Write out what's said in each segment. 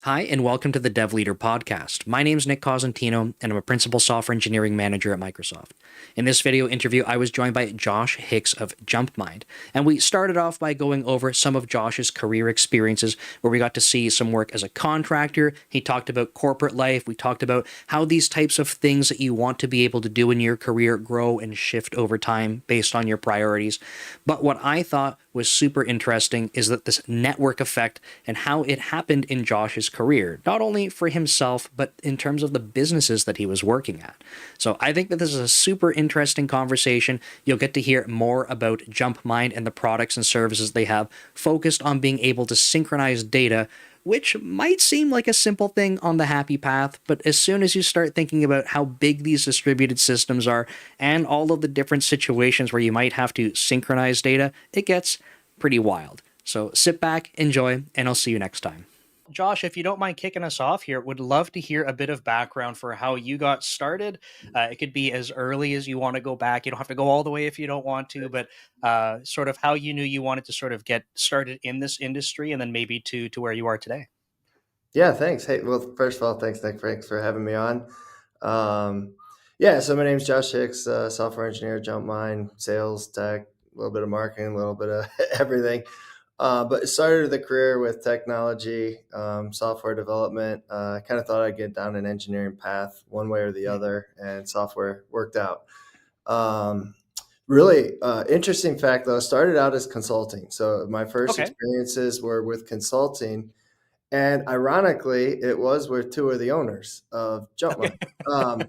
Hi, and welcome to the Dev Leader podcast. My name is Nick Cosentino, and I'm a principal software engineering manager at Microsoft. In this video interview, I was joined by Josh Hicks of Jumpmind, and we started off by going over some of Josh's career experiences, where we got to see some work as a contractor. He talked about corporate life. We talked about how these types of things that you want to be able to do in your career grow and shift over time based on your priorities. But what I thought was super interesting is that this network effect and how it happened in Josh's career, not only for himself, but in terms of the businesses that he was working at. So I think that this is a super interesting conversation. You'll get to hear more about Jumpmind and the products and services they have focused on being able to synchronize data, which might seem like a simple thing on the happy path, but as soon as you start thinking about how big these distributed systems are and all of the different situations where you might have to synchronize data, it gets pretty wild. So sit back, enjoy, and I'll see you next time. Josh, if you don't mind kicking us off here, would love to hear a bit of background for how you got started. It could be as early as you want to go back. You don't have to go all the way if you don't want to, but sort of how you knew you wanted to sort of get started in this industry and then maybe to where you are today. Yeah, thanks. Hey, well, first of all, thanks, Nick, for having me on. Yeah, so my name's Josh Hicks, software engineer, Jumpmind, sales, tech, a little bit of marketing, a little bit of everything. But started the career with technology, software development. I kind of thought I'd get down an engineering path one way or the other, and software worked out. Um, Really interesting fact, though, I started out as consulting. So my first Okay. experiences were with consulting. And ironically, it was with two of the owners of Jumpmind. Um,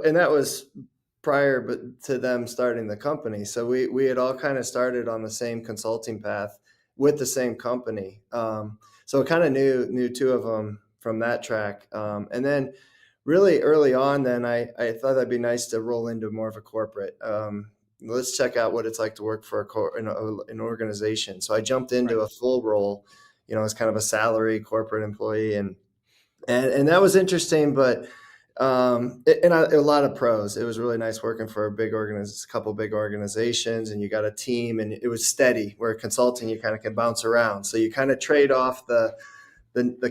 and that was prior but to them starting the company. So we had all kind of started on the same consulting path with the same company. So kind of knew two of them from that track. And then really early on, then I thought that'd be nice to roll into more of a corporate. Let's check out what it's like to work for an organization. So I jumped into Right. a full role, as kind of a salary corporate employee, and that was interesting, but a lot of pros. It was really nice working for a couple big organizations, and you got a team, and it was steady. Where consulting, you kind of can bounce around, so you kind of trade off the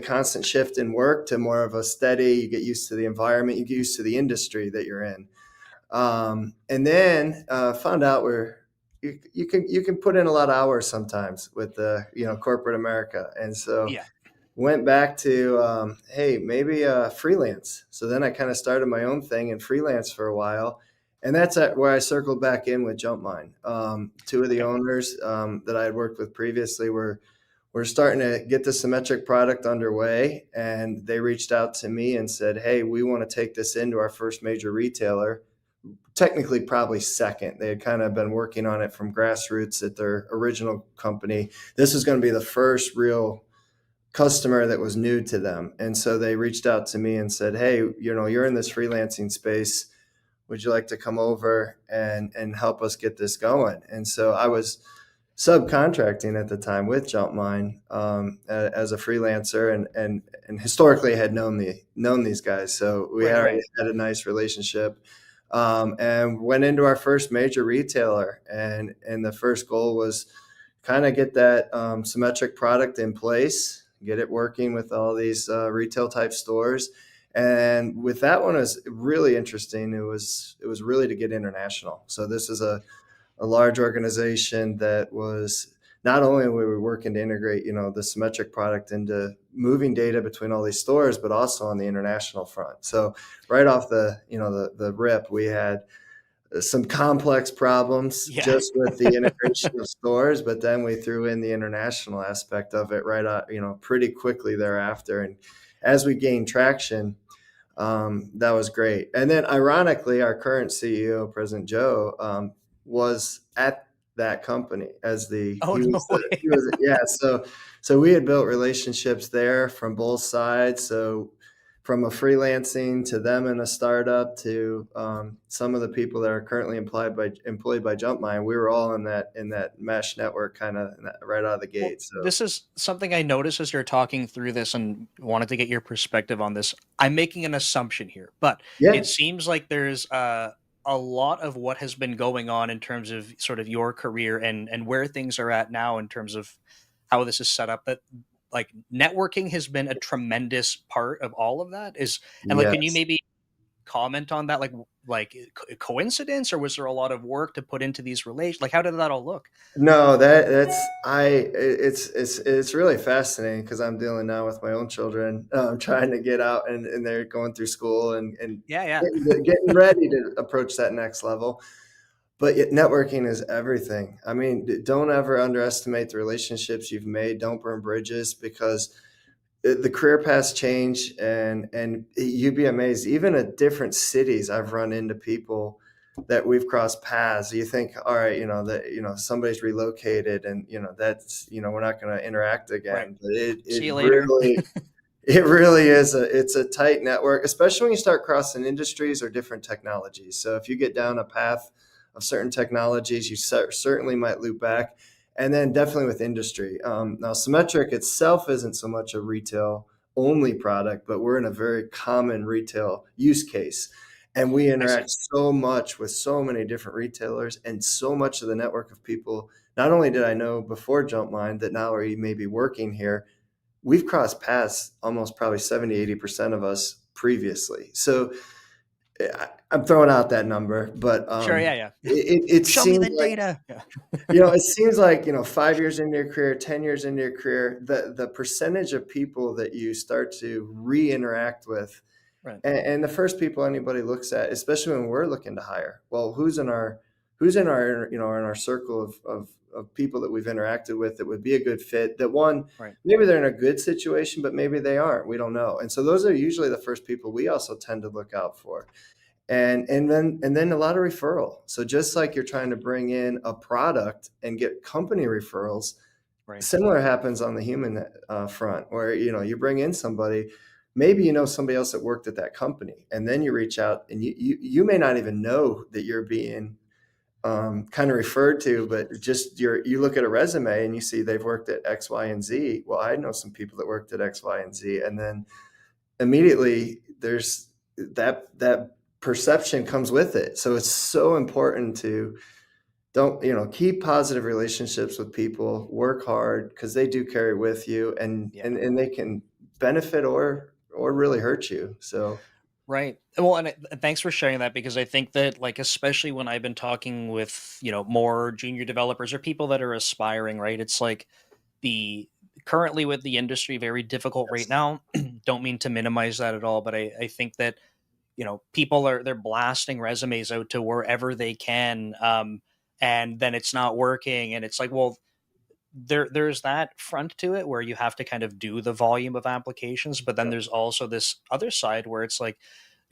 constant shift in work to more of a steady. You get used to the environment, you get used to the industry that you're in, and then found out where you can put in a lot of hours sometimes with the corporate America, and so Yeah. went back to hey, maybe freelance. So then I kind of started my own thing and freelance for a while, and that's where I circled back in with Jumpmind. Two of the Okay. owners that I had worked with previously were starting to get the Symmetric product underway, and they reached out to me and said, hey, we want to take this into our first major retailer. Technically probably second. They had kind of been working on it from grassroots at their original company. This was going to be the first real customer that was new to them. And so they reached out to me and said, hey, you're in this freelancing space. Would you like to come over and help us get this going? And so I was subcontracting at the time with Jumpmind as a freelancer, and historically had known these guys. So we Right. already Right. had a nice relationship, and went into our first major retailer. And the first goal was kind of get that Symmetric product in place, get it working with all these retail type stores. And with that one, it was really interesting. It was really to get international. So this is a large organization that was not only were we working to integrate, the Symmetric product into moving data between all these stores, but also on the international front. So right off the rip, we had some complex problems Yeah. just with the integration of stores, but then we threw in the international aspect of it right out, pretty quickly thereafter. And as we gained traction, that was great. And then ironically, our current CEO, President Joe, was at that company as Oh, no way. yeah. So we had built relationships there from both sides. So from a freelancing to them in a startup to some of the people that are currently employed by Jumpmind, we were all in that mesh network kind of right out of the Well, gate. So this is something I noticed as you're talking through this and wanted to get your perspective on this. I'm making an assumption here, but yeah, it seems like there's a lot of what has been going on in terms of sort of your career and where things are at now in terms of how this is set up. That like networking has been a tremendous part of all of that. Is and like, can you Yes. maybe comment on that? Like coincidence, or was there a lot of work to put into these relations? Like, how did that all look? No, it's really fascinating because I'm dealing now with my own children, trying to get out and they're going through school and Yeah, yeah, getting ready to approach that next level. But yet networking is everything. I mean, don't ever underestimate the relationships you've made. Don't burn bridges because the career paths change and you'd be amazed. Even at different cities, I've run into people that we've crossed paths. You think, all right, that somebody's relocated and that's we're not going to interact right. again. But See you it later. really is it's a tight network, especially when you start crossing industries or different technologies. So if you get down a path of certain technologies, you certainly might loop back. And then definitely with industry. Now, Symmetric itself isn't so much a retail only product, but we're in a very common retail use case. And we I see. interact so much with so many different retailers and so much of the network of people. Not only did I know before Jumpmind that now are maybe working here, we've crossed paths almost probably 70-80% of us previously. So I'm throwing out that number, but Sure. Yeah, yeah. it Show me seems the like data. Yeah. it seems like 5 years into your career, 10 years into your career, the percentage of people that you start to re-interact with, Right. and the first people anybody looks at, especially when we're looking to hire, well, who's in our in our circle of people that we've interacted with that would be a good fit. That one, Right. maybe they're in a good situation, but maybe they aren't. We don't know, and so those are usually the first people we also tend to look out for. And then a lot of referral. So just like you're trying to bring in a product and get company referrals, Right. similar happens on the human front, where you bring in somebody, maybe somebody else that worked at that company, and then you reach out and you may not even know that you're being kind of referred to, but just you look at a resume and you see they've worked at X, Y, and Z. Well, I know some people that worked at X, Y, and Z, and then immediately there's that perception comes with it. So it's so important to don't keep positive relationships with people, work hard because they do carry with you, and Yeah. and they can benefit or really hurt you. So Right. Well, and thanks for sharing that, because I think that, like, especially when I've been talking with, more junior developers or people that are aspiring, right? It's like the currently with the industry very difficult right yes, now. Don't mean to minimize that at all, but I think that, people they're blasting resumes out to wherever they can. And then it's not working. And it's like, well, there's that front to it where you have to kind of do the volume of applications, but then yep, there's also this other side where it's like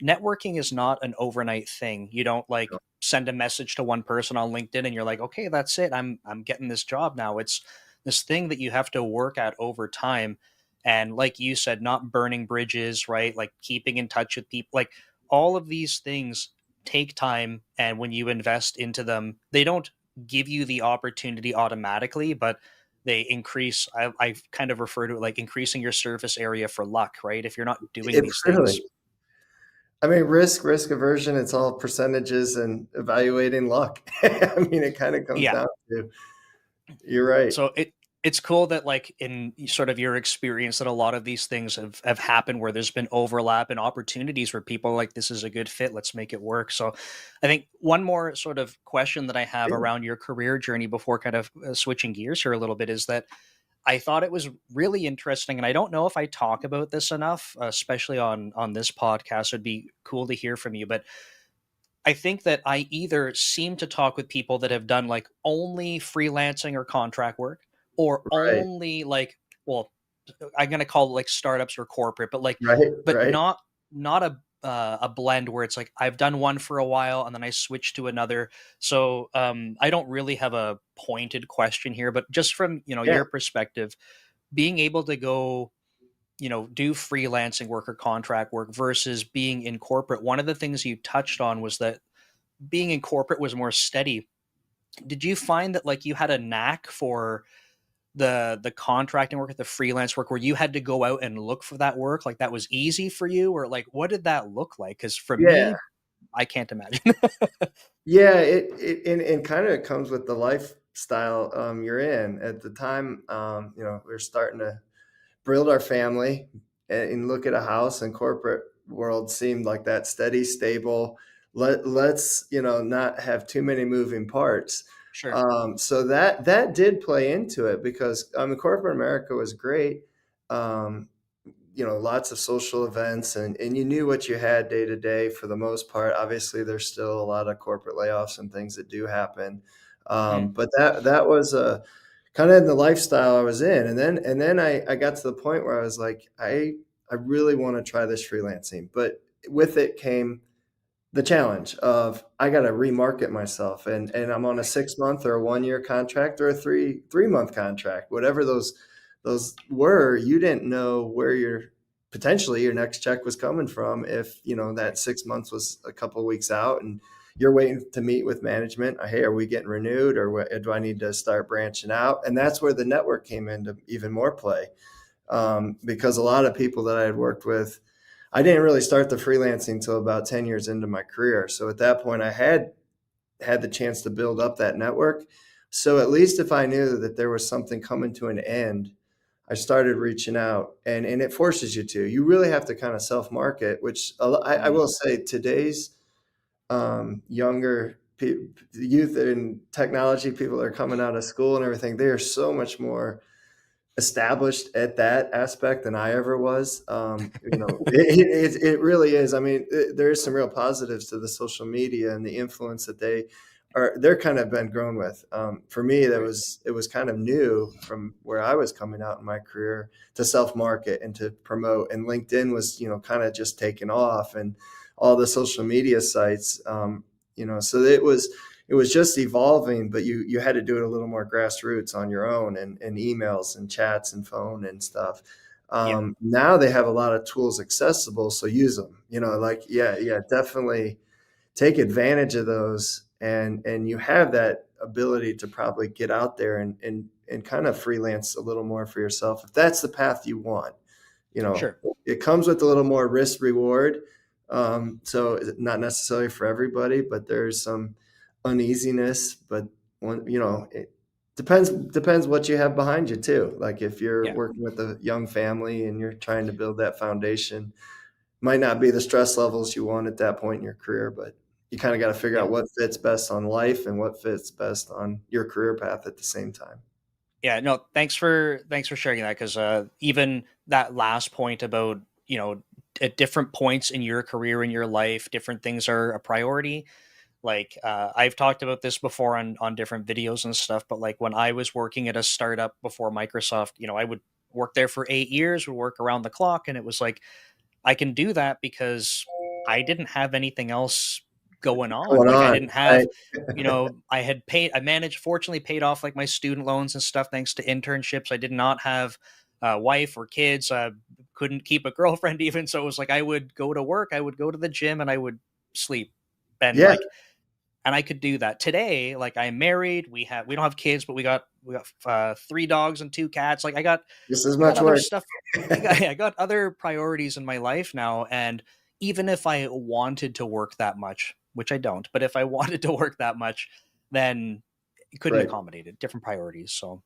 networking is not an overnight thing. You don't like yep. send a message to one person on LinkedIn and you're like, okay, that's it, I'm getting this job now. It's this thing that you have to work at over time. And like you said, not burning bridges, right? Like keeping in touch with people, like all of these things take time, and when you invest into them, they don't give you the opportunity automatically, but they increase. I kind of refer to it like increasing your surface area for luck, right? If you're not doing It these things. really. I mean, risk aversion. It's all percentages and evaluating luck. I mean, it kind of comes Yeah. down to. You're right. So it's cool that, like, in sort of your experience, that a lot of these things have happened where there's been overlap and opportunities where people are like, this is a good fit, let's make it work. So I think one more sort of question that I have Yeah. around your career journey before kind of switching gears here a little bit is that I thought it was really interesting, and I don't know if I talk about this enough, especially on this podcast. It'd be cool to hear from you, but I think that I either seem to talk with people that have done like only freelancing or contract work, or Right. only like, well, I'm gonna call it like startups or corporate, but like, Right. but Right. not a blend where it's like I've done one for a while and then I switch to another. So I don't really have a pointed question here, but just from Yeah. your perspective, being able to go do freelancing work or contract work versus being in corporate, one of the things you touched on was that being in corporate was more steady. Did you find that, like, you had a knack for the contracting work, the freelance work, where you had to go out and look for that work? Like, that was easy for you, or like what did that look like? Because for Yeah. me, I can't imagine. Yeah. And kind of comes with the lifestyle you're in at the time. We are starting to build our family and look at a house, and corporate world seemed like that steady, stable. Let's, not have too many moving parts. Sure. So that did play into it, because corporate America was great. Um, lots of social events, and you knew what you had day to day for the most part. Obviously, there's still a lot of corporate layoffs and things that do happen. Mm. But that was kind of in the lifestyle I was in. And then I got to the point where I was like, I really want to try this freelancing. But with it came the challenge of, I got to remarket myself, and I'm on a Right. 6 month or a 1 year contract or a three month contract, whatever those were. You didn't know where potentially your next check was coming from, if that Right. 6 months was a couple of weeks out, and you're waiting to meet with management. Hey, are we getting renewed, or do I need to start branching out? And that's where the network came into even more play, because a lot of people that I had worked with, I didn't really start the freelancing until about 10 years into my career. So at that point, I had the chance to build up that network. So at least if I knew that there was something coming to an end, I started reaching out, and it forces you to. You really have to kind of self market, which I Mm. will say today's younger youth and technology people that are coming out of school and everything, they are so much more established at that aspect than I ever was. It really is. I mean, there is some real positives to the social media and the influence that they're kind of been grown with. For me, Right. it was kind of new from where I was coming out in my career, to self market and to promote. And LinkedIn was, kind of just taking off, and all the social media sites, so it was just evolving, but you had to do it a little more grassroots on your own, and emails and chats and phone and stuff. Yeah. Now they have a lot of tools accessible, so use them. Like, yeah, definitely take advantage of those, and you have that ability to probably get out there and kind of freelance a little more for yourself, if that's the path you want. you know Sure. it comes with a little more risk reward, so not necessarily for everybody, but there's some uneasiness. But it depends what you have behind you too. Like, if you're Yeah. working with a young family and you're trying to build that foundation, might not be the stress levels you want at that point in your career, but you kind of got to figure Yeah. out what fits best on life and what fits best on your career path at the same time. Yeah, no, thanks for sharing that, because even that last point about, at different points in your career, in your life, different things are a priority. Like, I've talked about this before on different videos and stuff, but like when I was working at a startup before Microsoft, I would work there for 8 years, would work around the clock, and it was like, I can do that because I didn't have anything else going on. Going Like, I on, didn't right? have, I managed, fortunately paid off like my student loans and stuff thanks to internships. I did not have a wife or kids. Couldn't keep a girlfriend even. So it was like, I would go to work, I would go to the gym, and I would sleep. And Yeah, like, and I could do that today. Like, I'm married. We don't have kids, but we got 3 dogs and 2 cats. Like, just as I got much other work. stuff. I got other priorities in my life now, and even if I wanted to work that much, which I don't, but if I wanted to work that much, then it couldn't Right. accommodate it. Different priorities. So,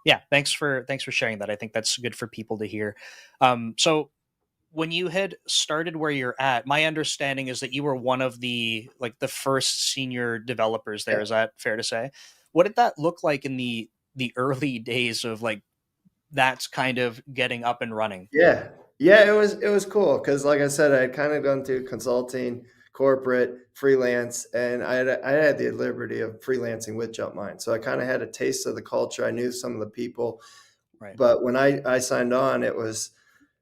yeah, thanks for sharing that. I think that's good for people to hear. So when you had started where you're at, my understanding is that you were one of the first senior developers there. Yeah. Is that fair to say? What did that look like in the early days of like that's kind of getting up and running? Yeah. Yeah, it was cool, because, like I said, I had kind of gone through consulting, corporate, freelance, and I had the liberty of freelancing with Jumpmind. So I kind of had a taste of the culture. I knew some of the people, Right. but when I signed on, it was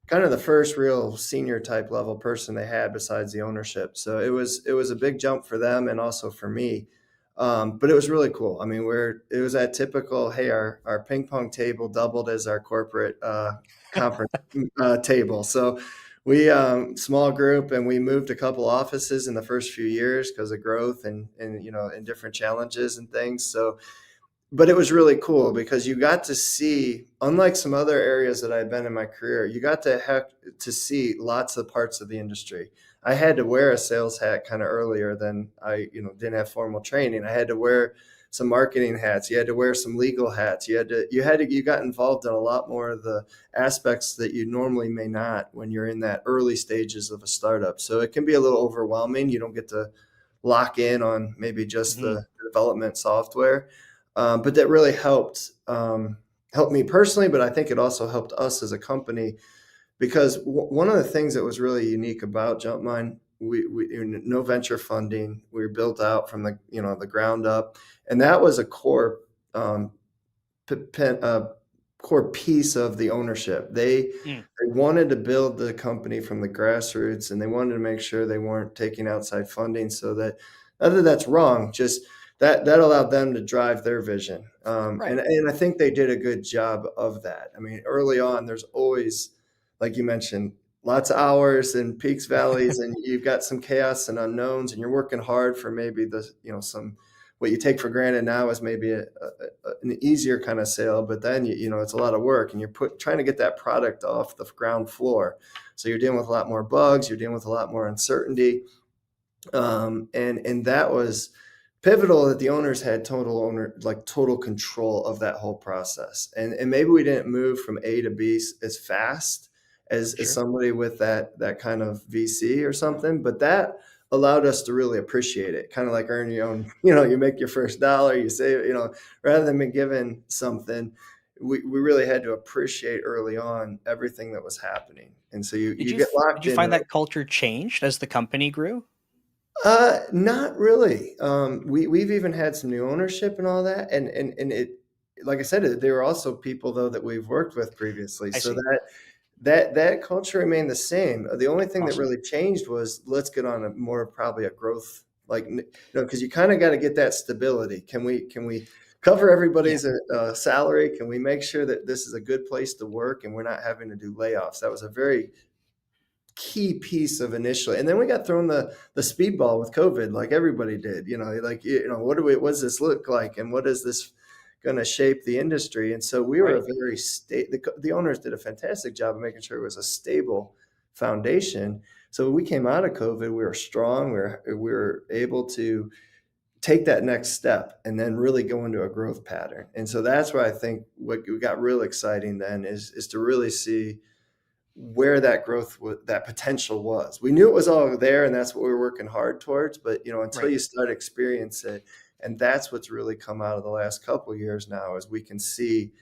kind of the first real senior type level person they had besides the ownership. So it was a big jump for them and also for me. But it was really cool. I mean, it was that typical, hey, our ping pong table doubled as our corporate conference table. So we small group, and we moved a couple offices in the first few years because of growth and different challenges and things. So, but it was really cool because you got to see, unlike some other areas that I've been in my career, you got to have to see lots of parts of the industry. I had to wear a sales hat kind of earlier than I, didn't have formal training. I had to wear some marketing hats. You had to wear some legal hats. You got involved in a lot more of the aspects that you normally may not when you're in that early stages of a startup. So it can be a little overwhelming. You don't get to lock in on maybe just Hmm. the development software. But that really helped me personally, but I think it also helped us as a company because one of the things that was really unique about Jumpmind, we no venture funding. We were built out from the ground up, and that was a um, core piece of the ownership. They wanted to build the company from the grassroots, and they wanted to make sure they weren't taking outside funding. So that, not that that's wrong, just that allowed them to drive their vision. Right. And I think they did a good job of that. I mean, early on, there's always, like you mentioned, lots of hours and peaks, valleys, and you've got some chaos and unknowns, and you're working hard for maybe some what you take for granted now is maybe an easier kind of sale, but then it's a lot of work, and you're trying to get that product off the ground floor. So you're dealing with a lot more bugs, you're dealing with a lot more uncertainty, and that was pivotal that the owners had total control of that whole process. And maybe we didn't move from A to B as fast as Sure. somebody with that kind of VC or something, but that allowed us to really appreciate it. Kind of like earn your own, you make your first dollar, you save, rather than being given something, we really had to appreciate early on everything that was happening. And so you get Did locked you in. find that culture changed as the company grew? Not really. We've even had some new ownership and all that, and it, like I said, there were also people though that we've worked with previously, I so see. that culture remained the same. The only thing that Awesome. really changed was let's get on a more probably a growth, because you kind of got to get that stability. Can we cover Yeah. everybody's salary? Can we make sure that this is a good place to work and we're not having to do layoffs? That was a very key piece of initially, and then we got thrown the speedball with COVID, like everybody did. What does this look like, and what is this going to shape the industry? And so we were a Right. very the owners did a fantastic job of making sure it was a stable foundation. So when we came out of COVID, we were strong. We were able to take that next step and then really go into a growth pattern. And so that's where I think what got real exciting then is to really see where that growth, that potential was. We knew it was all there, and that's what we were working hard towards. But until Right. you start experience it, and that's what's really come out of the last couple of years now, is we can see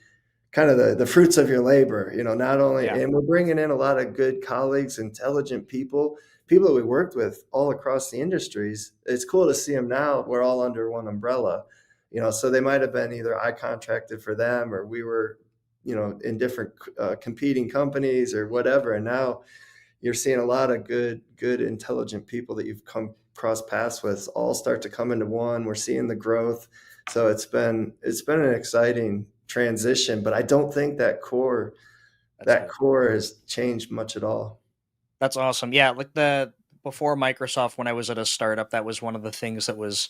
kind of the fruits of your labor. Not only, Yeah. and we're bringing in a lot of good colleagues, intelligent people that we worked with all across the industries. It's cool to see them now. We're all under one umbrella. So they might have been either I contracted for them, or we were in different competing companies or whatever. And now you're seeing a lot of good, intelligent people that you've come cross paths with all start to come into one. We're seeing the growth. So it's been an exciting transition, but I don't think That's that good. core has changed much at all. That's awesome. Yeah, like the before Microsoft, when I was at a startup, that was one of the things that was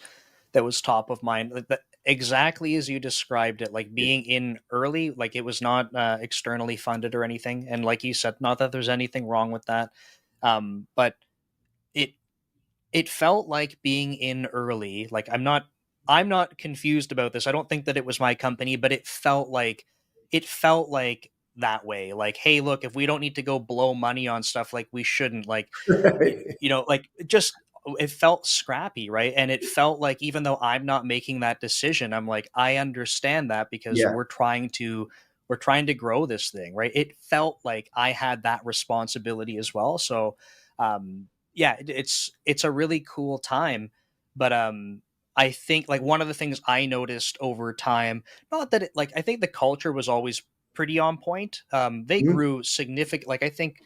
top of mind. Like exactly as you described it, like being in early, like it was not externally funded or anything. And like you said, not that there's anything wrong with that, but it it felt like being in early. Like I'm not confused about this. I don't think that it was my company, but it felt like that way. Like, hey, look, if we don't need to go blow money on stuff, like we shouldn't. Like like just it felt scrappy, right? And it felt like even though I'm not making that decision, I'm like, I understand that because Yeah. we're trying to grow this thing, right? It felt like I had that responsibility as well. So yeah, it's a really cool time. But I think like one of the things I noticed over time, not that it like I think the culture was always pretty on point. They Mhm. grew significant. Like I think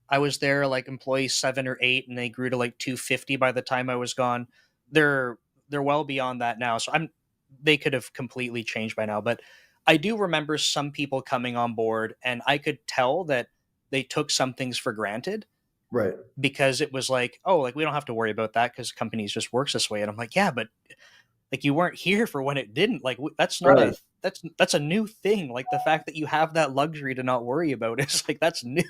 I was there like employee 7 or 8, and they grew to like 250 by the time I was gone. They're well beyond that now. So they could have completely changed by now. But I do remember some people coming on board, and I could tell that they took some things for granted Right. because it was like, oh, like we don't have to worry about that because companies just works this way. And I'm like, yeah, but like you weren't here for when it didn't. Like that's not Right. a that's a new thing. Like the fact that you have that luxury to not worry about it is like that's new.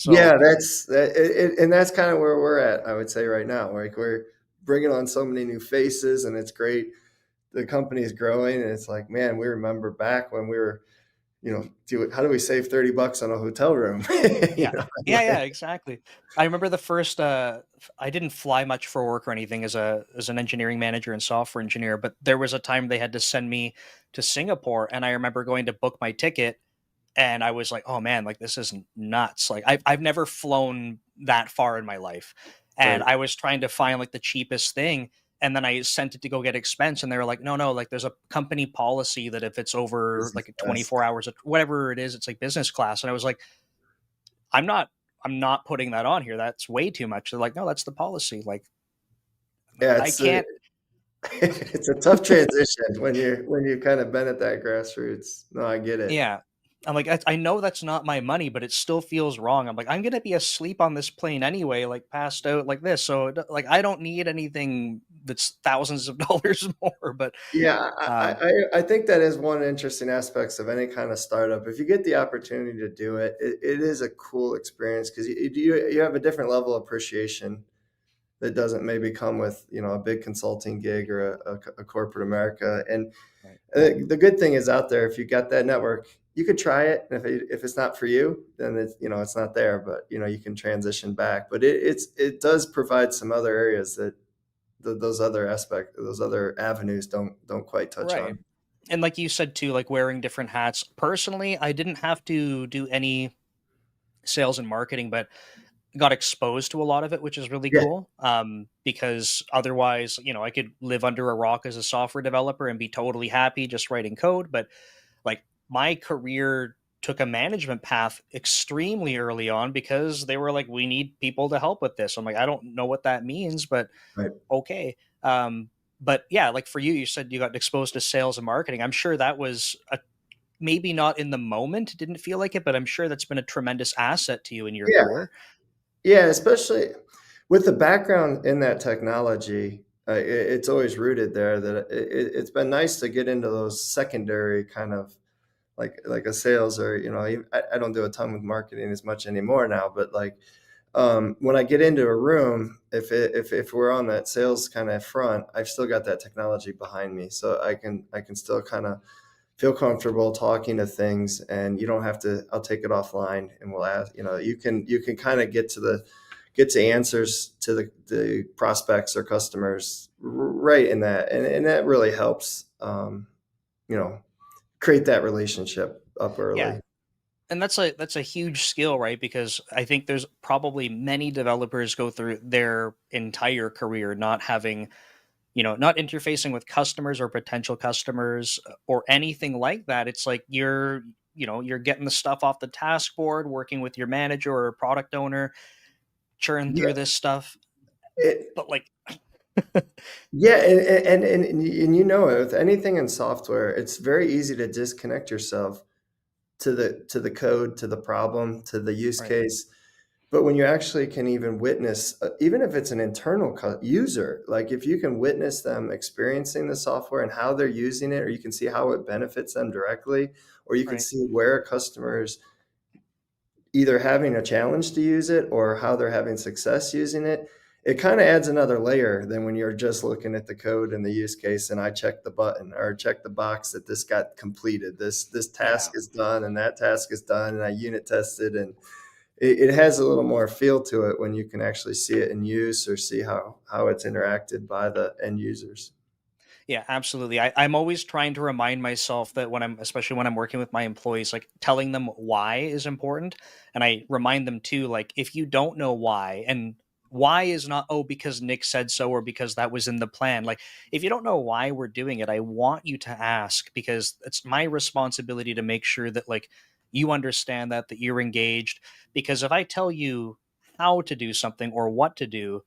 Yeah, So and that's kind of where we're at, I would say right now. Like we're bringing on so many new faces, and it's great the company is growing, and it's like, man, we remember back when we were, how do we save $30 on a hotel room? Yeah. Yeah, Like, yeah, exactly. I remember the first I didn't fly much for work or anything as an engineering manager and software engineer, but there was a time they had to send me to Singapore, and I remember going to book my ticket, and I was like, "Oh man, like this is nuts." Like I've never flown that far in my life. And right. I was trying to find like the cheapest thing, and then I sent it to go get expense, and they were like, "No, no, like there's a company policy that if it's over Business like class. 24 hours, whatever it is, it's like business class." And I was like, I'm not I'm not putting that on here. That's way too much. They're like, "No, that's the policy." Like Yeah, I it's can't. it's a tough transition when you've kind of been at that grassroots. No, I get it. Yeah. I'm like, I know that's not my money, but it still feels wrong. I'm like, I'm gonna be asleep on this plane anyway, like passed out like this. So like, I don't need anything that's thousands of dollars more. But Yeah, uh, I think that is one interesting aspects of any kind of startup. If you get the opportunity to do it, it is a cool experience because you have a different level of appreciation that doesn't maybe come with a big consulting gig or a corporate America. And right, the good thing is out there. If you got that network, you could try it. And if it's not for you, then it's not there. But you can transition back. But it does provide some other areas that those other avenues don't quite touch right. on. And like you said too, like wearing different hats. Personally, I didn't have to do any sales and marketing, but got exposed to a lot of it, which is really Yeah, cool. Because otherwise, I could live under a rock as a software developer and be totally happy just writing code. But like my career took a management path extremely early on because they were like, we need people to help with this. I'm like, I don't know what that means, but right. okay. But yeah, like for you, you said you got exposed to sales and marketing. I'm sure that was maybe not in the moment, didn't feel like it, but I'm sure that's been a tremendous asset to you in your Yeah, career. yeah, especially with the background in that technology. It's always rooted there. It's been nice to get into those secondary kind of like a sales or I don't do a ton with marketing as much anymore now, but like when I get into a room, if we're on that sales kind of front, I've still got that technology behind me, so I can still kind of feel comfortable talking to things, and you don't have to. I'll take it offline, and we'll ask. You can kind of get to answers to the prospects or customers right in that, and that really helps. You know, create that relationship up Yeah. early. And that's a huge skill, right? Because I think there's probably many developers go through their entire career not having, not interfacing with customers or potential customers or anything like that. It's like you're getting the stuff off the task board, working with your manager or product owner, churn Yeah. through this stuff. It, But like, Yeah, and with anything in software, it's very easy to disconnect yourself to the code, to the problem, to the use right, case. But when you actually can even witness, even if it's an internal user, like if you can witness them experiencing the software and how they're using it, or you can see how it benefits them directly, or you can right, see where customers either having a challenge to use it or how they're having success using it, it kind of adds another layer than when you're just looking at the code and the use case and I check the button or check the box that this got completed. This task yeah. is done and that task is done and I unit tested, and it has a little more feel to it when you can actually see it in use or see how it's interacted by the end users. Yeah, absolutely. I'm always trying to remind myself that especially when I'm working with my employees, like telling them why is important. And I remind them too, like, if you don't know why, and why is not, oh, because Nick said so or because that was in the plan. Like, if you don't know why we're doing it, I want you to ask because it's my responsibility to make sure that, like, you understand that you're engaged. Because if I tell you how to do something or what to do,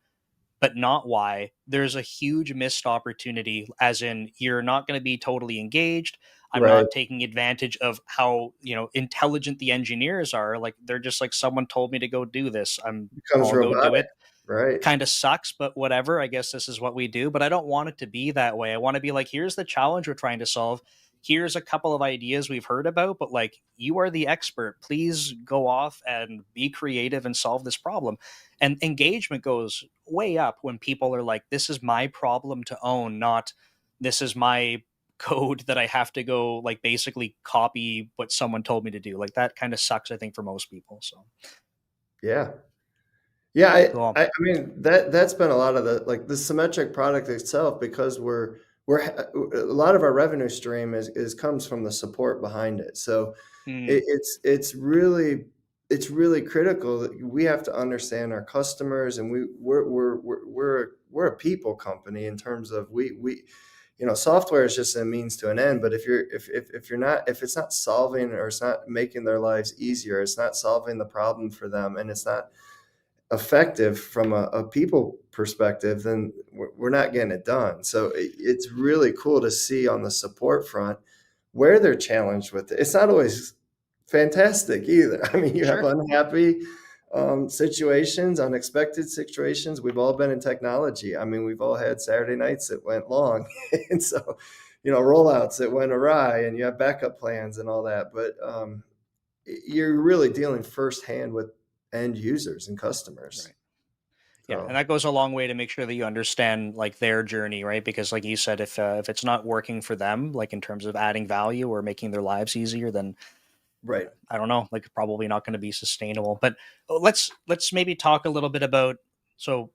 but not why, there's a huge missed opportunity, as in you're not going to be totally engaged. I'm Right. not taking advantage of how, intelligent the engineers are. Like they're just like, someone told me to go do this. Becomes I'll go do robotic. it. Right. Kind of sucks, but whatever. I guess this is what we do. But I don't want it to be that way. I want to be like, here's the challenge we're trying to solve. Here's a couple of ideas we've heard about, but like, you are the expert. Please go off and be creative and solve this problem. And engagement goes way up when people are like, this is my problem to own, not this is my code that I have to go like basically copy what someone told me to do. Like that kind of sucks, I think, for most people. So Yeah. Yeah, cool. I mean that's been a lot of the symmetric product itself, because we're a lot of our revenue stream is comes from the support behind it. So Mm, it's really critical that we have to understand our customers, and we're a people company in terms of we software is just a means to an end. But if you're not, if it's not solving, or it's not making their lives easier, it's not solving the problem for them, and it's not effective from a people perspective, then we're not getting it done. So it's really cool to see on the support front where they're challenged with it. It's not always fantastic either. I mean, you have sure. unhappy situations, unexpected situations. We've all been in technology. I mean, we've all had Saturday nights that went long, and so rollouts that went awry, and you have backup plans and all that. But you're really dealing firsthand with end users and customers. Right. Yeah, and So that goes a long way to make sure that you understand like their journey, right? Because like you said, if it's not working for them, like in terms of adding value or making their lives easier, then right. I don't know, like probably not going to be sustainable. But let's maybe talk a little bit about so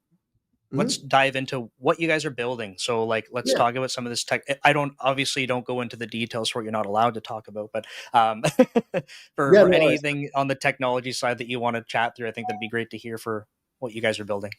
let's Mhm. dive into what you guys are building. So like let's Yeah. talk about some of this tech. I don't obviously don't go into the details for what you're not allowed to talk about, but Yeah, for no worries. anything on the technology side that you want to chat through, I think that'd be great to hear for what you guys are building.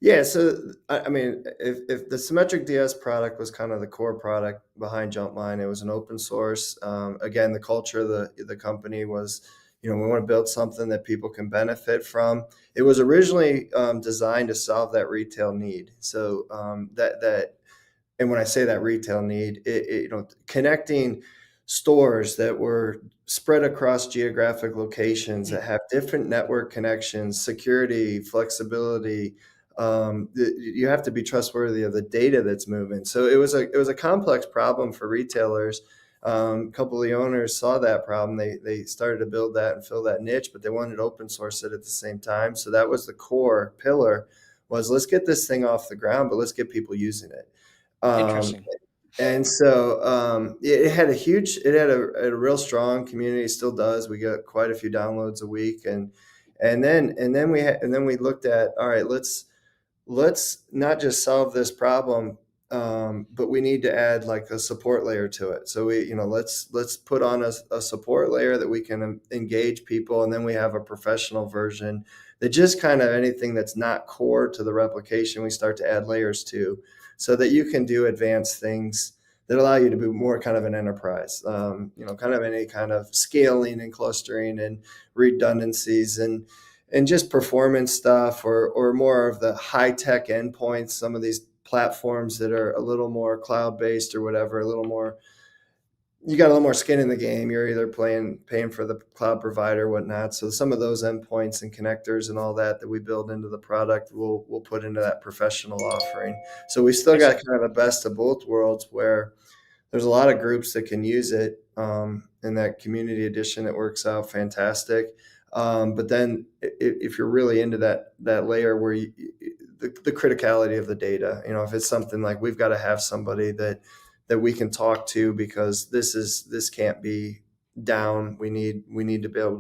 Yeah, so I mean, if the SymmetricDS product was kind of the core product behind Jumpmind, it was an open source. Again, the culture of the company was, we want to build something that people can benefit from. It was originally designed to solve that retail need. So and when I say that retail need, connecting stores that were spread across geographic locations Mm, that have different network connections, security, flexibility. You have to be trustworthy of the data that's moving. So it was a complex problem for retailers. A couple of the owners saw that problem. They started to build that and fill that niche, but they wanted to open source it at the same time. So that was the core pillar, was let's get this thing off the ground, but let's get people using it. Um, interesting. and so it had a real strong community, still does. We got quite a few downloads a week, and then we looked at, all right, let's not just solve this problem, but we need to add like a support layer to it. So let's put on a support layer that we can engage people, and then we have a professional version that just kind of anything that's not core to the replication, we start to add layers to, so that you can do advanced things that allow you to be more kind of an enterprise, kind of any kind of scaling and clustering and redundancies and just performance stuff, or more of the high tech endpoints. Some of these platforms that are a little more cloud based or whatever, a little more, you got a little more skin in the game. You're either paying for the cloud provider, whatnot. So some of those endpoints and connectors and all that we build into the product, we'll put into that professional offering. So we still I got see. kind of the best of both worlds, where there's a lot of groups that can use it, in that community edition. It works out fantastic. But then if you're really into that layer where the criticality of the data, if it's something like we've got to have somebody that we can talk to, because this can't be down. We need to be able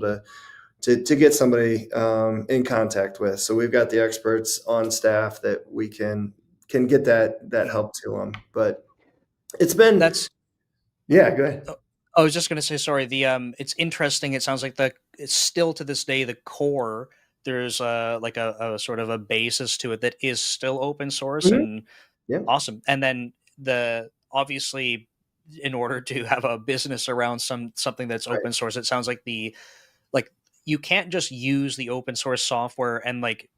to get somebody in contact with. So we've got the experts on staff that we can get that Mm. help to them. But it's been, That's yeah, go ahead. oh, I was just going to say, sorry. It's interesting. It sounds like it's still to this day the core. There's like a sort of a basis to it that is still open source Mhm. and Yeah, awesome. And then the obviously, in order to have a business around something that's right. open source, it sounds like like you can't just use the open source software and like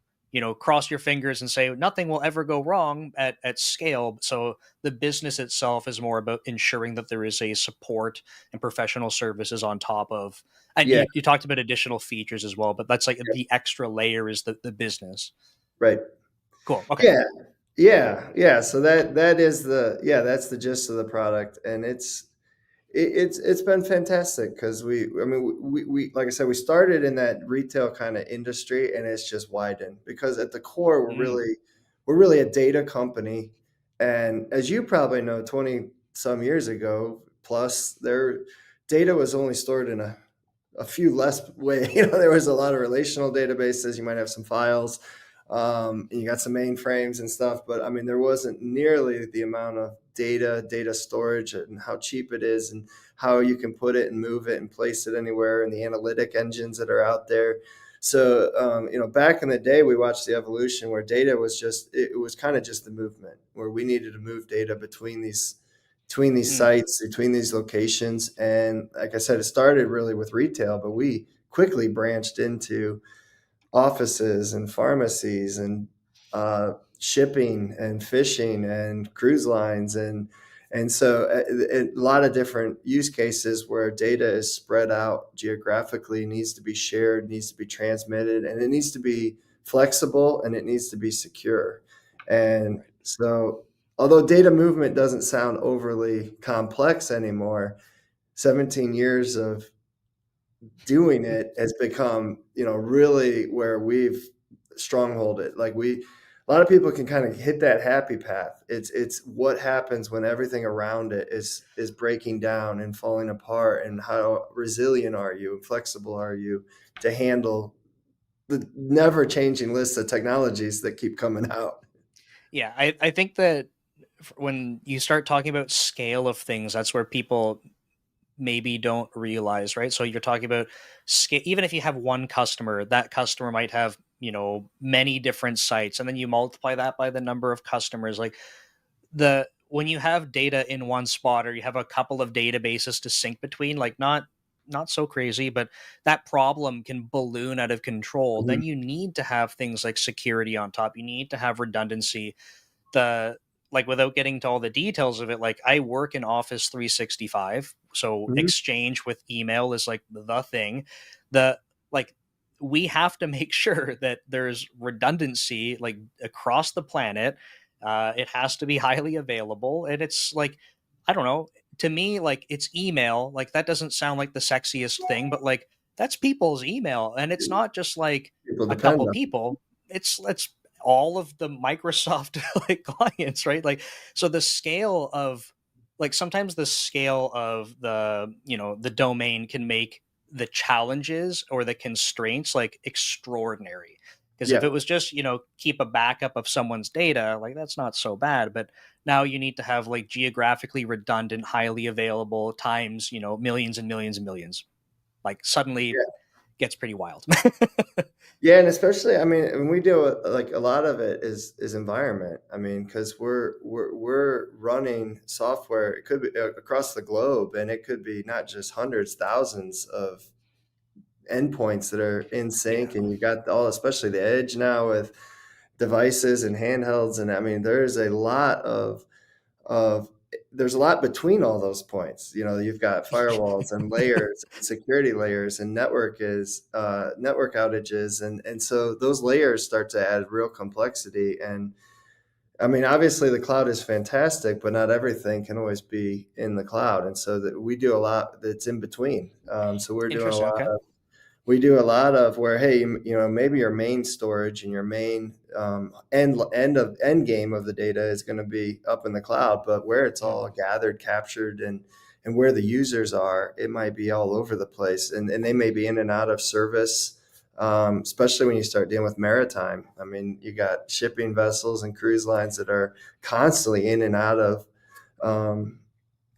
cross your fingers and say nothing will ever go wrong at scale. So the business itself is more about ensuring that there is a support and professional services on top of, and Yeah, you talked about additional features as well, but that's like yeah, the extra layer is the business. right. Cool. Okay. Yeah, yeah. So that is that's the gist of the product, and it's been fantastic, because I mean, we like I said, we started in that retail kind of industry, and it's just widened, because at the core Mm, we're really a data company, And as you probably know, 20 some years ago, plus their data was only stored in a few less way. There was a lot of relational databases. You might have some files. And you got some mainframes and stuff, but I mean, there wasn't nearly the amount of data storage, and how cheap it is, and how you can put it and move it and place it anywhere, and the analytic engines that are out there. So, back in the day, we watched the evolution where data was it was kind of just the movement, where we needed to move data between these Mm. sites, between these locations. And like I said, it started really with retail, but we quickly branched into offices and pharmacies and shipping and fishing and cruise lines, and so a lot of different use cases where data is spread out geographically, needs to be shared, needs to be transmitted, and it needs to be flexible, and it needs to be secure. And Right. so, although data movement doesn't sound overly complex anymore, 17 years of doing it has become, really where we've strongholded. Like, a lot of people can kind of hit that happy path. It's what happens when everything around it is breaking down and falling apart, and how resilient are you and flexible are you to handle the never changing list of technologies that keep coming out. Yeah, I think that when you start talking about scale of things, that's where people maybe don't realize, right? So you're talking about scale. Even if you have one customer, that customer might have, many different sites, and then you multiply that by the number of customers. Like, the when you have data in one spot, or you have a couple of databases to sync between, like, not so crazy, but that problem can balloon out of control. Then Mhm. you need to have things like security on top. You need to have redundancy. The Like, without getting to all the details of it, like, I work in Office 365, so Mhm. exchange with email is like the thing. The like We have to make sure that there's redundancy, like, across the planet. It has to be highly available, and it's like, I don't know, to me, like, it's email. Like, that doesn't sound like the sexiest thing, but like, that's people's email, and it's not just like People a depend couple on it. people. It's all of the Microsoft like clients, right? Like, so the scale of, like, sometimes the scale of the domain can make the challenges or the constraints like extraordinary. Because if Yeah. it was just, keep a backup of someone's data, like, that's not so bad. But now you need to have, like, geographically redundant, highly available times, millions and millions and millions. Like, suddenly gets pretty wild. Yeah, and especially, I mean, and we do like a lot of it is environment. I mean, because we're running software. It could be across the globe, and it could be not just hundreds, thousands of endpoints that are in Yeah. sync, and you got all, especially the edge now with devices and handhelds, and I mean, of there's a lot between all those points. You've got firewalls and layers and security layers, and network outages, and so those layers start to add real complexity. And I mean, obviously the cloud is fantastic, but not everything can always be in the cloud, and so that we do a lot that's in between. So Interesting. Okay. we do a lot of where, hey, maybe your main storage and your main end game of the data is going to be up in the cloud, but where it's all Mm. gathered, captured, and where the users are, it might be all over the place, and they may be in and out of service. Especially when you start dealing with maritime. I mean, you got shipping vessels and cruise lines that are constantly in and out of um,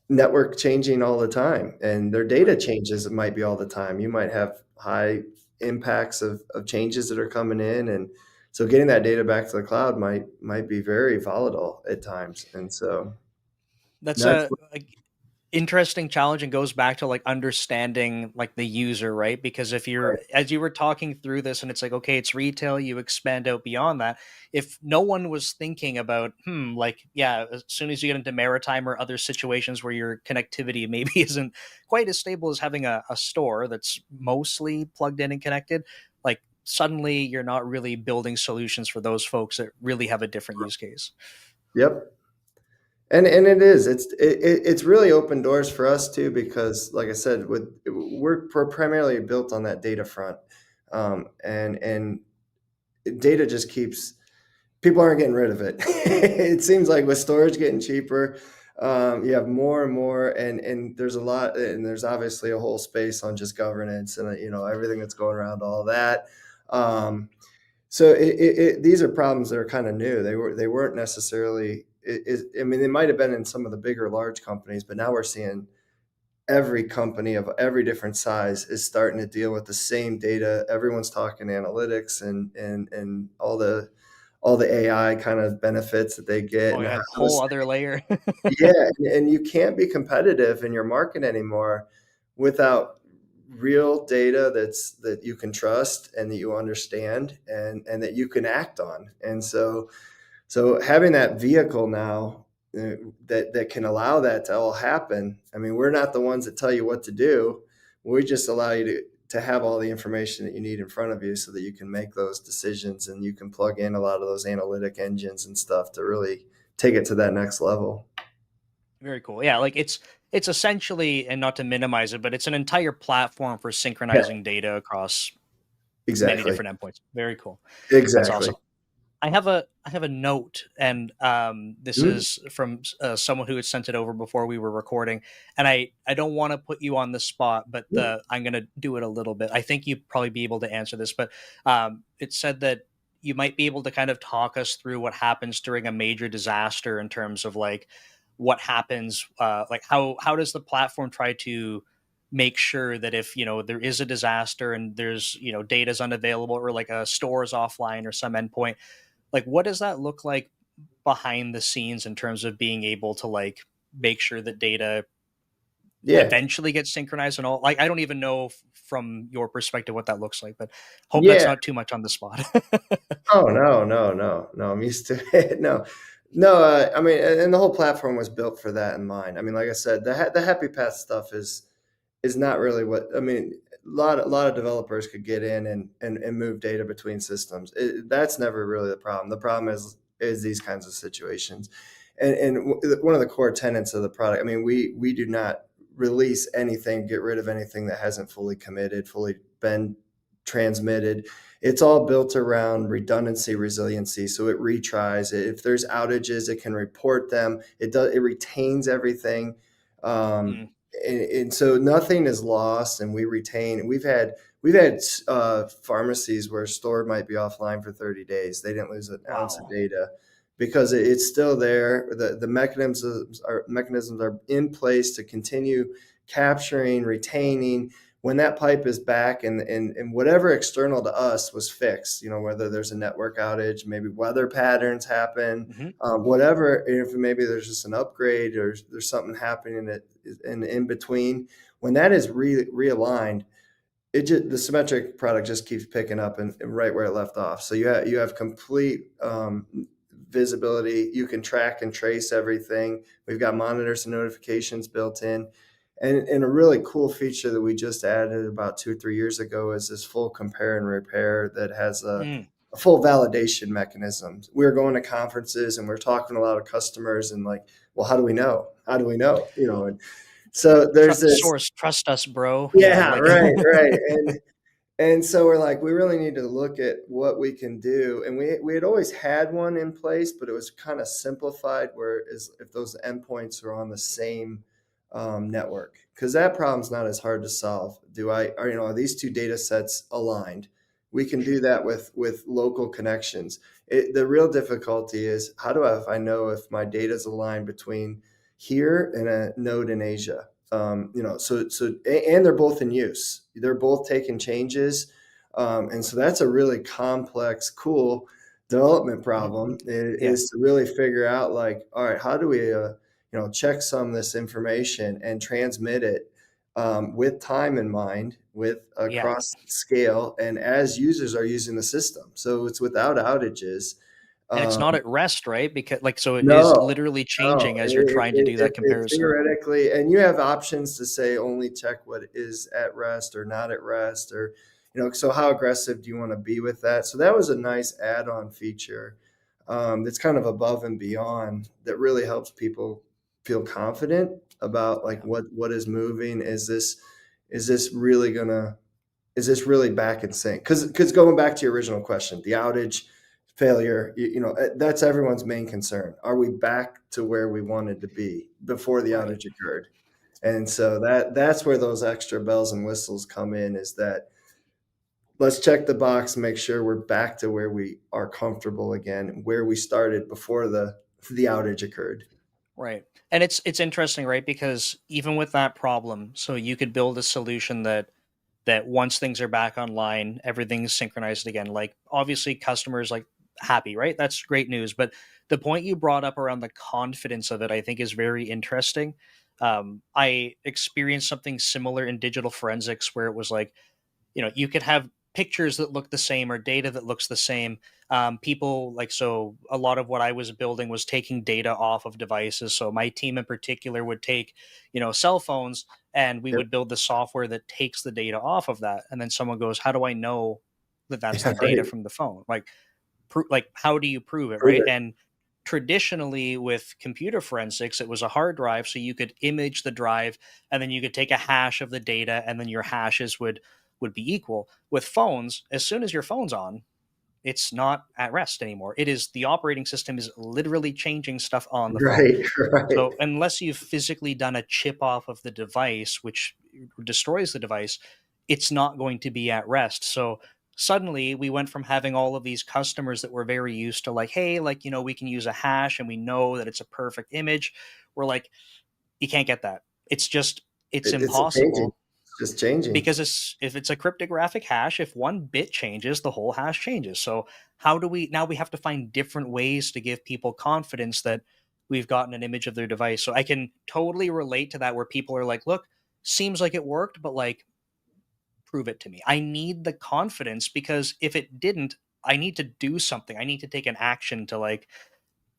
network changing all the time, and their data Right. changes. It might be all the time. You might have high impacts of changes that are coming in, and so getting that data back to the cloud might be very volatile at times. And so That's that's a interesting challenge, and goes back to, like, understanding, like, the user, right? Because if you're right. as you were talking through this, and it's like, okay, it's retail, you expand out beyond that. If no one was thinking about, like, yeah, as soon as you get into maritime or other situations where your connectivity maybe isn't quite as stable as having a store that's mostly plugged in and connected, like, suddenly you're not really building solutions for those folks that really have a different use case. Yep. And it is, it's really opened doors for us too, because like I said, we're primarily built on that data front. And data just keeps people aren't getting rid of it. It seems like with storage getting cheaper, you have more and more, and there's a lot, and there's obviously a whole space on just governance and everything that's going around all that. Um, so these are problems that are kind of new. They weren't necessarily. I mean, they might have been in some of the bigger large companies, but now we're seeing every company of every different size is starting to deal with the same data. Everyone's talking analytics and all the AI kind of benefits that they get. Oh And yeah, whole other layer. yeah, and you can't be competitive in your market anymore without real data that you can trust and that you understand and that you can act on. And so having that vehicle now that can allow that to all happen. I mean, we're not the ones that tell you what to do. We just allow you to have all the information that you need in front of you so that you can make those decisions and you can plug in a lot of those analytic engines and stuff to really take it to that next level. Very cool. Yeah, like it's essentially, and not to minimize it, but it's an entire platform for Yeah, synchronizing data across many exactly. different endpoints. Very cool. That's Exactly. awesome. I have a note, and this Mhm. is from someone who had sent it over before we were recording, and I don't want to put you on the spot, but Yeah. I'm going to do it a little bit. I think you'd probably be able to answer this, but it said that you might be able to kind of talk us through what happens during a major disaster in terms of like what happens, like how does the platform try to make sure that if there is a disaster and there's data's unavailable or like a store is offline or some endpoint, like what does that look like behind the scenes in terms of being able to like make sure that data Yeah. eventually gets synchronized and all? Like I don't even know from your perspective what that looks like, but hope that's Yeah. not too much on the spot. Oh, no, no, no, no. I'm used to it. No, no. I mean, and the whole platform was built for that in mind. I mean, like I said, the happy path stuff is not really what I mean. A lot of developers could get in and move data between systems. That's never really the problem. The problem is these kinds of situations, and one of the core tenets of the product. I mean, we do not release anything, get rid of anything that hasn't fully committed, fully been transmitted. It's all built around redundancy, resiliency. So it retries. If there's outages, it can report them. It retains everything. Um, Mm, and so nothing is lost, and we retain. We've had pharmacies where a store might be offline for 30 days. They didn't lose an ounce of wow. data because it's still there. The mechanisms are in place to continue capturing, retaining. When that pipe is back and whatever external to us was fixed, whether there's a network outage, maybe weather patterns happen, Hmm. whatever, if maybe there's just an upgrade or there's something happening in between, when that is realigned, the symmetric product just keeps picking up and right where it left off. So you have complete visibility. You can track and trace everything. We've got monitors and notifications built in. And a really cool feature that we just added about 2 or 3 years ago is this full compare and repair that has Mm. a full validation mechanism. We're going to conferences and we're talking to a lot of customers and like, well, how do we know? How do we know? And so there's this, Source, trust us, bro. Yeah, yeah, like right, right. And so we're like, we really need to look at what we can do. And we had always had one in place, but it was kind of simplified where is if those endpoints are on the same network, because that problem's not as hard to solve. Are these two data sets aligned? We can do sure. that with local connections. The real difficulty is how do I know if my data is aligned between here and a node in Asia? And they're both in use. They're both taking changes, and so that's a really complex, cool development Mhm. problem. Yeah, Is to really figure out like, all right, how do we check some of this information and transmit it with time in mind, with yeah. across scale, and as users are using the system, so it's without outages. And it's Um, not at rest, right? Because like so it is no, literally no, changing as you're trying to do that it comparison. theoretically, and you have options to say only check what is at rest or not at rest, or so how aggressive do you want to be with that? So that was a nice add-on feature that's kind of above and beyond that really helps people feel confident about like Yeah. what is moving. Is this really gonna is this really back in sync? Because going back to your original question, the outage failure, that's everyone's main concern. Are we back to where we wanted to be before the Right. outage occurred? And so that's where those extra bells and whistles come in, is that let's check the box, make sure we're back to where we are comfortable again, where we started before the outage occurred. Right. And it's interesting, right? Because even with that problem, so you could build a solution that once things are back online, everything's synchronized again. Like obviously customers like happy, right? That's great news. But the point you brought up around the confidence of it, I think is very interesting. I experienced something similar in digital forensics where it was like, you could have pictures that look the same or data that looks the same. People like, so a lot of what I was building was taking data off of devices. So my team in particular would take cell phones, and we Yep. would build the software that takes the data off of that. And then someone goes, how do I know that that's Yeah, the data right. from the phone? Like like how do you prove it, Prove right? it. And traditionally with computer forensics, it was a hard drive, so you could image the drive, and then you could take a hash of the data, and then your hashes would be equal. With phones, as soon as your phone's on, it's not at rest anymore. It is, the operating system is literally changing stuff on the phone. Right, right. So unless you've physically done a chip off of the device, which destroys the device, it's not going to be at rest. So suddenly we went from having all of these customers that were very used to like, hey, like, we can use a hash and we know that it's a perfect image. We're like, you can't get that. It's It's changing. impossible, It's just changing. because if it's a cryptographic hash, if one bit changes, the whole hash changes. So how do we have to find different ways to give people confidence that we've gotten an image of their device? So I can totally relate to that, where people are like, look, seems like it worked, but like, prove it to me. I need the confidence, because if it didn't, I need to do something. I need to take an action to like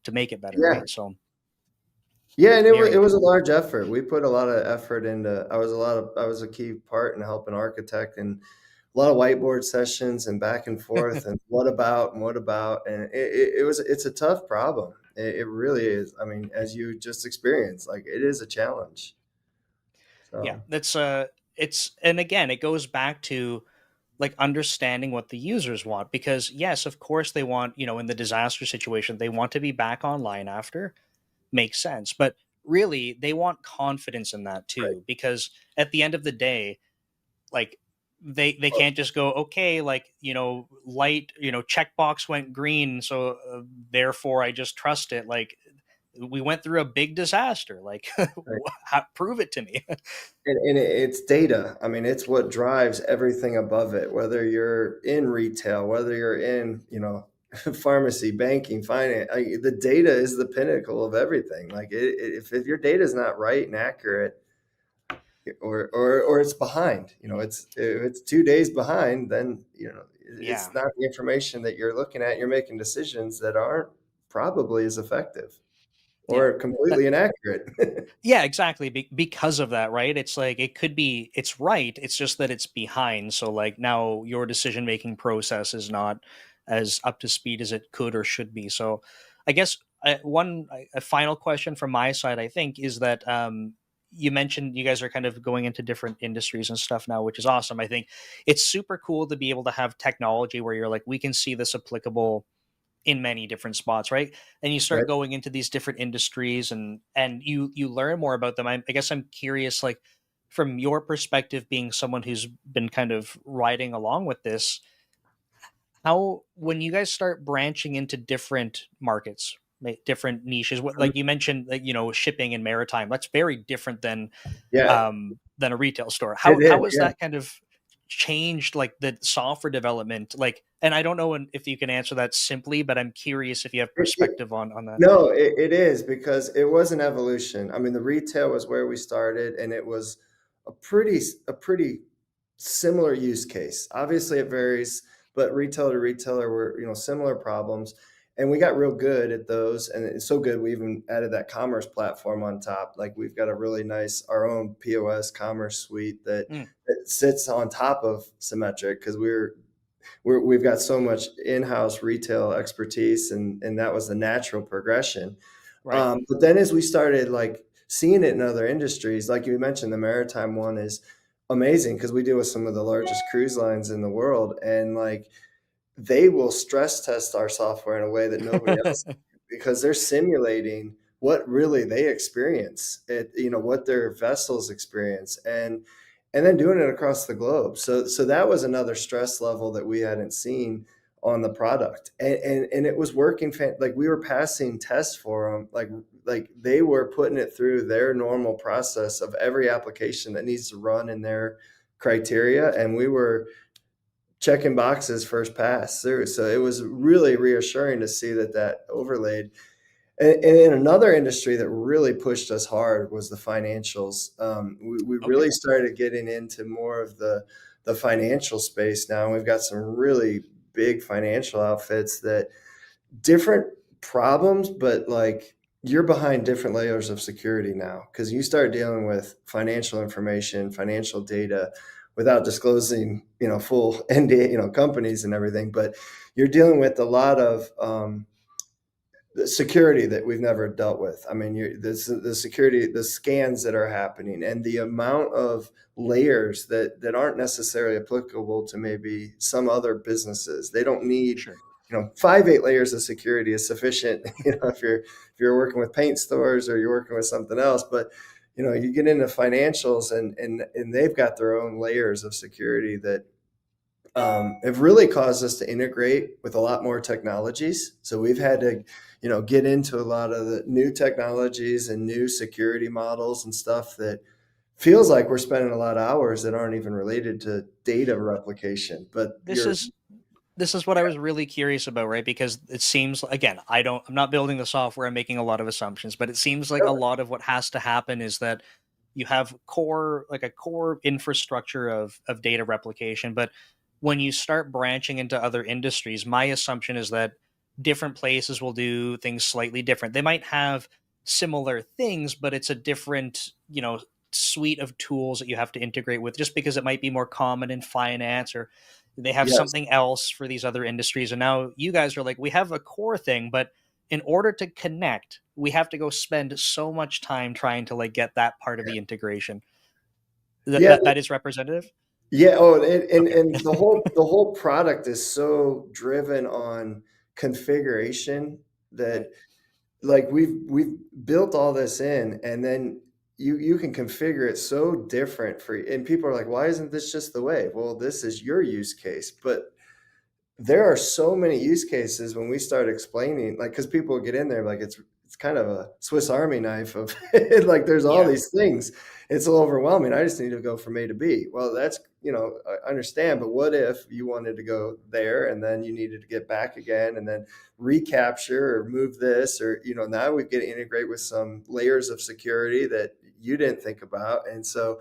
to make it better, Yeah. right? So Yeah, and very it was a interesting. large effort. We put a lot of effort into. I was a key part in helping architect, and a lot of whiteboard sessions and back and forth and what about, and it's a tough problem. It really is. I mean, as you just experienced, like it is a challenge. Yeah, So it's, and again, it goes back to like understanding what the users want, because yes, of course they want, in the disaster situation, they want to be back online after, makes sense, but really they want confidence in that right. too, because at the end of the day, like they Well, can't just go, okay, like, light, checkbox went green, so therefore I just trust it. Like, we went through a big disaster, like right. prove it to me. And it's data. I mean, it's what drives everything above it. Whether you're in retail, whether you're in, pharmacy, banking, finance, the data is the pinnacle of everything. Like if your data is not right and accurate, or it's behind, if it's 2 days behind, then Yeah. it's not the information that you're looking at. You're making decisions that aren't probably as effective Yeah. or completely inaccurate. Yeah, exactly. Because of that, right? It's like it could be, it's right. It's just that it's behind. So like now your decision making process is not as up to speed as it could or should be. So I guess a final question from my side, I think, is that you mentioned you guys are kind of going into different industries and stuff now, which is awesome. I think it's super cool to be able to have technology where you're like, we can see this applicable in many different spots, right? And you start Right. going into these different industries, and you learn more about them. I guess I'm curious, like from your perspective, being someone who's been kind of riding along with this, how, when you guys start branching into different markets, different niches, what, Mhm. like you mentioned, like, shipping and maritime, that's very different Yeah, than a retail store. it How is. has Yeah. that kind of changed like the software development? Like, and I don't know if you can answer that simply, but I'm curious if you have It, perspective on that. No, it is, because it was an evolution. I mean, the retail was where we started, and it was a pretty similar use case. Obviously, it varies, but retailer to retailer were, similar problems, and we got real good at those. And it's so good we even added that commerce platform on top. Like we've got a really nice our own POS commerce suite Mm, that sits on top of Symmetric, because we've got so much in-house retail expertise, and that was the natural progression. right. But then as we started like seeing it in other industries, like you mentioned, the maritime one is amazing because we deal with some of the largest cruise lines in the world, and like they will stress test our software in a way that nobody else, because they're simulating what really they experience, what their vessels experience, and then doing it across the globe. So that was another stress level that we hadn't seen on the product, and it was working. Like, we were passing tests for them, like they were putting it through their normal process of every application that needs to run in their criteria, and we were checking boxes first pass through. So it was really reassuring to see that overlaid. And in another industry that really pushed us hard was the financials. We Okay. really started getting into more of the financial space now. And we've got some really big financial outfits that different problems, but like, you're behind different layers of security now, because you start dealing with financial information, financial data, without disclosing, full NDA, companies and everything. But you're dealing with a lot of the security that we've never dealt with. I mean, the security, the scans that are happening, and the amount of layers that aren't necessarily applicable to maybe some other businesses. They don't need, Sure. 5, 8 layers of security is sufficient. If you're working with paint stores or you're working with something else. But you get into financials, and they've got their own layers of security that have really caused us to integrate with a lot more technologies. So we've had to, get into a lot of the new technologies and new security models and stuff that feels like we're spending a lot of hours that aren't even related to data replication. But This is this is what I was really curious about, right? Because it seems, again, I'm not building the software, I'm making a lot of assumptions, but it seems like a lot of what has to happen is that you have a core infrastructure of data replication. But when you start branching into other industries, my assumption is that different places will do things slightly different. They might have similar things, but it's a different, suite of tools that you have to integrate with, just because it might be more common in finance, or they have yes, something else for these other industries. And now you guys are like, we have a core thing, but in order to connect, we have to go spend so much time trying to like get that part of the integration. That yeah, that is representative. yeah. Oh, and Okay. and the whole product is so driven on configuration that, like, we've built all this in, and then you can configure it so different for, and people are like, why isn't this just the way? Well, this is your use case. But there are so many use cases when we start explaining, like, because people get in there like it's kind of a Swiss Army knife of like, there's all Yeah. these things. It's a little overwhelming. I just need to go from A to B. Well, that's, I understand, but what if you wanted to go there and then you needed to get back again and then recapture or move this, or, now we get to integrate with some layers of security that you didn't think about. And so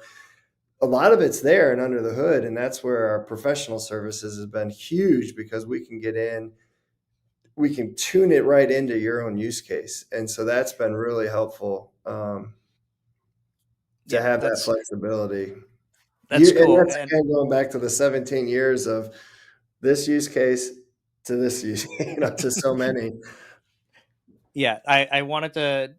a lot of it's there and under the hood, and that's where our professional services has been huge, because we can get in, we can tune it right into your own use case. And so that's been really helpful, to Yeah, have that that's flexibility. that's And cool. that's, And again, going back to the 17 years of this use case to this use, to so many. yeah, I wanted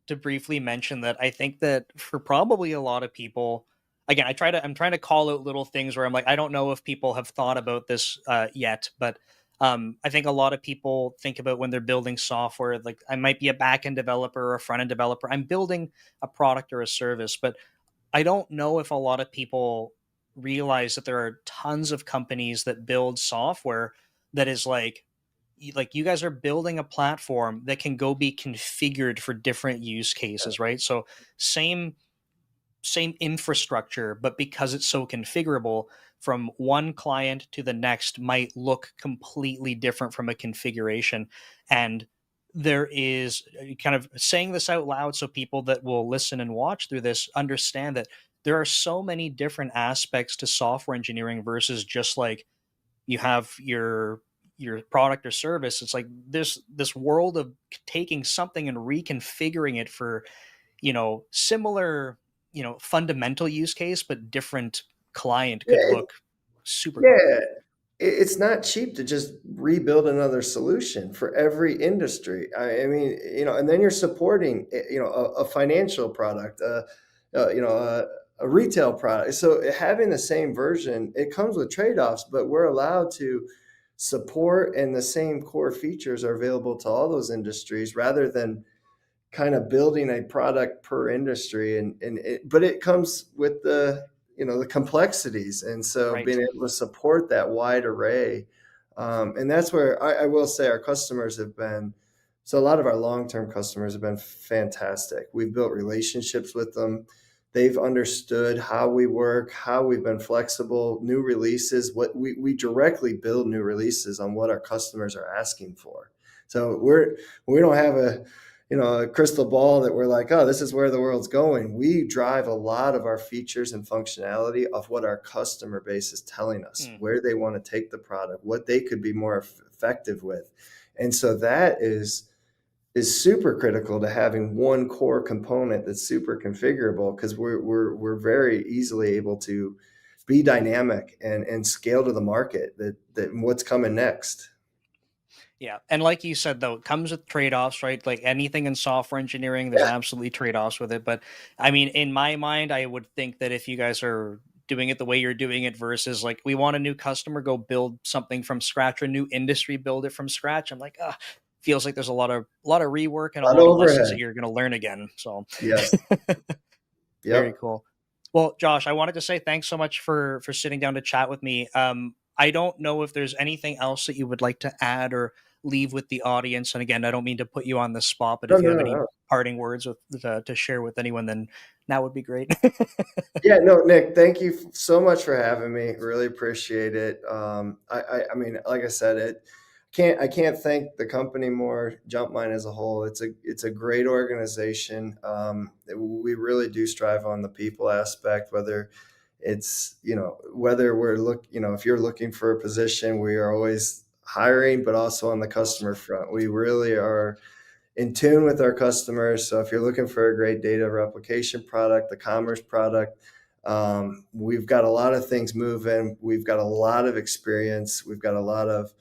to briefly mention that I think that for probably a lot of people, again, I'm trying to call out little things where I'm like, I don't know if people have thought about this yet, but I think a lot of people think about when they're building software, like, I might be a back end developer or a front end developer. I'm building a product or a service, but I don't know if a lot of people realize that there are tons of companies that build software that is like you guys are building a platform that can go be configured for different use cases, right? So same same infrastructure, but because it's so configurable, from one client to the next might look completely different from a configuration. And there is kind of saying this out loud so people that will listen and watch through this understand that there are so many different aspects to software engineering versus just like you have your product or service. It's like this world of taking something and reconfiguring it for, similar, fundamental use case, but different client could Yeah, look super yeah. complicated. It's not cheap to just rebuild another solution for every industry. I mean, and then you're supporting, a financial product, a retail product. So having the same version, it comes with trade-offs, but we're allowed to support and the same core features are available to all those industries rather than kind of building a product per industry. But it comes with the, the complexities. And so Right. being able to support that wide array. And that's where I will say our customers have been, so a lot of our long-term customers have been fantastic. We've built relationships with them. They've understood how we work, how we've been flexible, new releases, what we directly build new releases on what our customers are asking for. So we don't have a crystal ball that we're like, oh, this is where the world's going. We drive a lot of our features and functionality of what our customer base is telling us, where they want to take the product, what they could be more effective with. And so that is super critical to having one core component that's super configurable, because we're very easily able to be dynamic and scale to the market that what's coming next. Yeah. And like you said, though, it comes with trade-offs, right? Like anything in software engineering, there's absolutely trade-offs with it. But I mean, in my mind, I would think that if you guys are doing it the way you're doing it versus like, we want a new customer, go build something from scratch, or a new industry, build it from scratch. I'm like, feels like there's a lot of rework and a lot of lessons that you're going to learn again. So Yes. very Yep. cool. Well, Josh, I wanted to say thanks so much for sitting down to chat with me. I don't know if there's anything else that you would like to add or leave with the audience. And again, I don't mean to put you on the spot, but No, if you have any no. parting words to share with anyone, then that would be great. Yeah, no, Nick, thank you so much for having me. Really appreciate it. I mean, like I said, I can't thank the company more, Jumpmind as a whole. It's a great organization. We really do strive on the people aspect, whether it's, whether if you're looking for a position, we are always hiring, but also on the customer front. We really are in tune with our customers. So if you're looking for a great data replication product, the commerce product, we've got a lot of things moving. We've got a lot of experience. We've got a lot of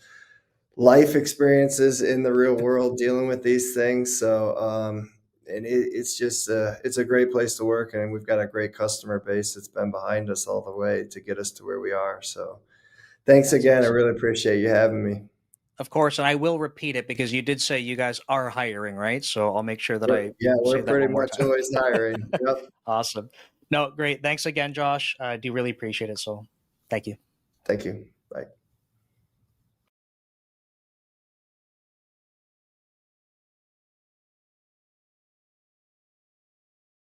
life experiences in the real world dealing with these things. So, and it's just, it's a great place to work. And we've got a great customer base that's been behind us all the way to get us to where we are. So thanks again. Awesome. I really appreciate you having me. Of course, and I will repeat it because you did say you guys are hiring, right? So I'll make sure that I We're say that pretty one more much time. always hiring. Yep. Awesome. No, great. Thanks again, Josh. I do really appreciate it. So thank you. Thank you.